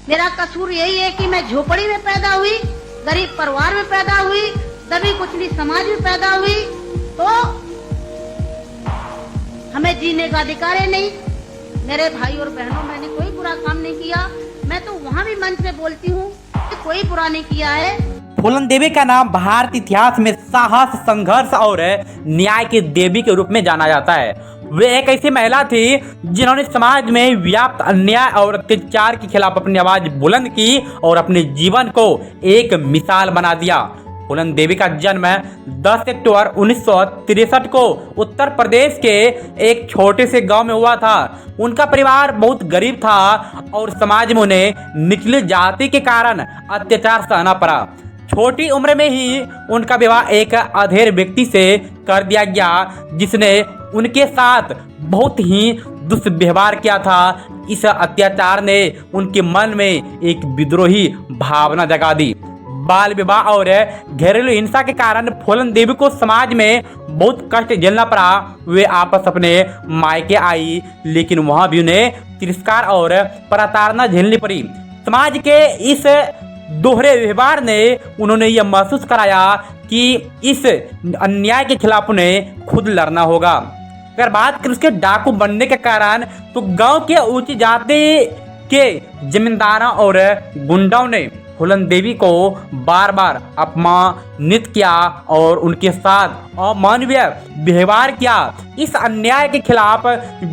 मेरा कसूर यही है कि मैं झोपड़ी में पैदा हुई, गरीब परिवार में पैदा हुई, दबी कुचली समाज में पैदा हुई, तो हमें जीने का अधिकार है नहीं। मेरे भाई और बहनों, मैंने कोई बुरा काम नहीं किया। मैं तो वहाँ भी मंच पे बोलती हूँ कि कोई बुरा नहीं किया है। फूलन देवी का नाम भारतीय इतिहास में साहस, संघर्ष और न्याय की देवी के रूप में जाना जाता है। वे एक ऐसी महिला थी जिन्होंने समाज में व्याप्त अन्याय और अत्याचार के खिलाफ अपनी आवाज बुलंद की और अपने जीवन को एक मिसाल बना दिया। फूलन देवी का जन्म 10 अक्टूबर 1963 को उत्तर प्रदेश के एक छोटे से गांव में हुआ था। उनका परिवार बहुत गरीब था और समाज में उन्हें निचली जाति के कारण अत्याचार सहना पड़ा। छोटी उम्र में ही उनका विवाह एक अधेड़ व्यक्ति से कर दिया गया, जिसने उनके साथ बहुत ही दुष्व्यवहार किया था। इस अत्याचार ने उनके मन में एक विद्रोही भावना जगा दी। बाल विवाह और घरेलू हिंसा के कारण फूलन देवी को समाज में बहुत कष्ट झेलना पड़ा। वे वापस अपने मायके आई, लेकिन वहां भी उन्हें तिरस्कार और प्रताड़ना झेलनी पड़ी। समाज के इस दोहरे व्यवहार ने उन्होंने यह महसूस कराया कि इस अन्याय के खिलाफ उन्हें खुद लड़ना होगा। अगर बात करें उसके डाकू बनने के कारण, तो गांव के उच्च जाति के जमींदारों और गुंडाओं ने फूलन देवी को बार बार अपमानित किया और उनके साथ अमानवीय व्यवहार किया। इस अन्याय के खिलाफ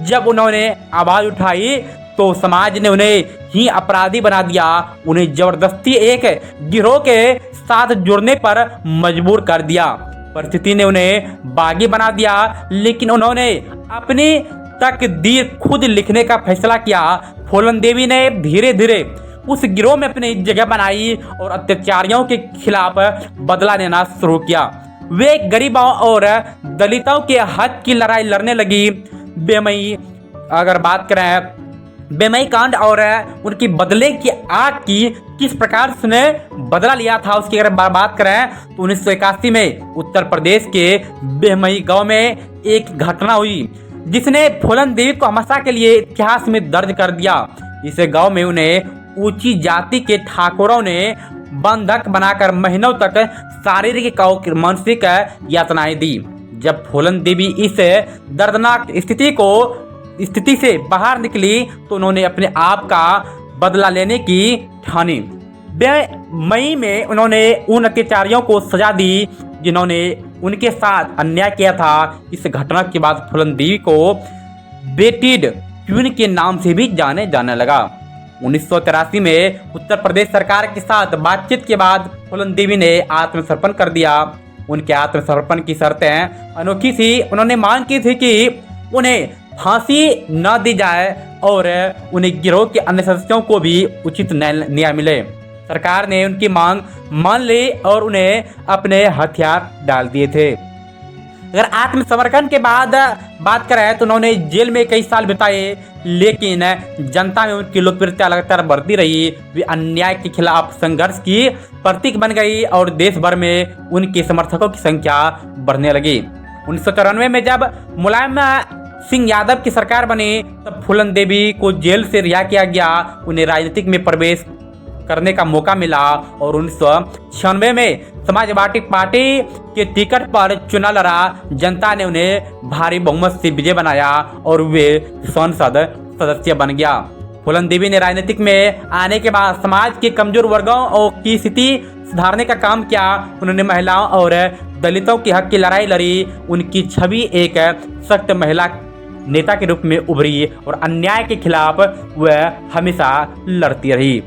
जब उन्होंने आवाज उठाई तो समाज ने उन्हें ही अपराधी बना दिया। उन्हें जबरदस्ती एक गिरोह के साथ जुड़ने पर मजबूर कर दिया। परिस्थिति ने उन्हें बागी बना दिया, लेकिन उन्होंने अपनी तकदीर खुद लिखने का फैसला किया। फूलन देवी ने धीरे धीरे उस गिरोह में अपनी जगह बनाई और अत्याचारियों के खिलाफ बदला लेना शुरू किया। वे गरीबों और दलितों के हक की लड़ाई लड़ने लगी। बेमई अगर बात करें बेमई कांड और उनकी बदले की आग की किस प्रकार से उसने बदला लिया था, उसकी अगर बात करें तो 1981 में उत्तर प्रदेश के बेमई गांव में एक घटना हुई जिसने फूलन देवी को हमेशा के लिए इतिहास में दर्ज कर दिया। इस गांव में उन्हें ऊंची जाति के ठाकुरों ने बंधक बनाकर महीनों तक शारीरिक और मानसिक यातनाएं दी। जब फूलन देवी इस दर्दनाक स्थिति से बाहर निकली तो उन्होंने अपने आप का बदला लेने की ठानी। मई में उन्होंने उन अत्याचारियों को सजा दी जिन्होंने उनके साथ अन्याय किया था। इस घटना के बाद फूलन देवी को बेटिड क्वीन के नाम से भी जाने लगा। 1983 में उत्तर प्रदेश सरकार के साथ बातचीत के बाद फूलन देवी ने आत्मसमर्पण कर दिया। उनके आत्मसमर्पण की शर्तें अनोखी थी। उन्होंने मांग की थी कि उन्हें फांसी न दी जाए और उन्हें गिरोह के अन्य सदस्यों को भी उचित न्याय मिले। सरकार ने उनकी मांग मान ली और उन्हें अपने हथियार डाल दिए थे। अगर आत्मसमर्पण के बाद बात करें तो उन्होंने जेल में कई साल बिताए, लेकिन जनता में उनकी लोकप्रियता लगातार बढ़ती रही। वे अन्याय के खिलाफ संघर्ष की प्रतीक बन गई और देश भर में उनके समर्थकों की संख्या बढ़ने लगी। 1994 में जब मुलायम सिंह यादव की सरकार बनी तब फूलन देवी को जेल से रिहा किया गया। उन्हें राजनीतिक में प्रवेश करने का मौका मिला और 1996 में समाजवादी पार्टी के टिकट पर चुनाव लड़ा। जनता ने उन्हें भारी बहुमत से विजय बनाया और वे संसद सदस्य बन गया। फूलन देवी ने राजनीतिक में आने के बाद समाज के कमजोर वर्गों की स्थिति सुधारने का काम किया। उन्होंने महिलाओं और दलितों के हक की लड़ाई लड़ी। उनकी छवि एक सख्त महिला नेता के रूप में उभरी और अन्याय के खिलाफ वह हमेशा लड़ती रही।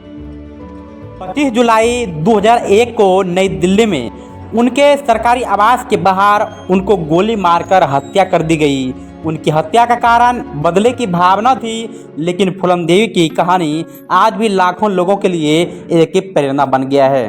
25 जुलाई 2001 को नई दिल्ली में उनके सरकारी आवास के बाहर उनको गोली मारकर हत्या कर दी गई। उनकी हत्या का कारण बदले की भावना थी, लेकिन फूलन देवी की कहानी आज भी लाखों लोगों के लिए एक प्रेरणा बन गया है।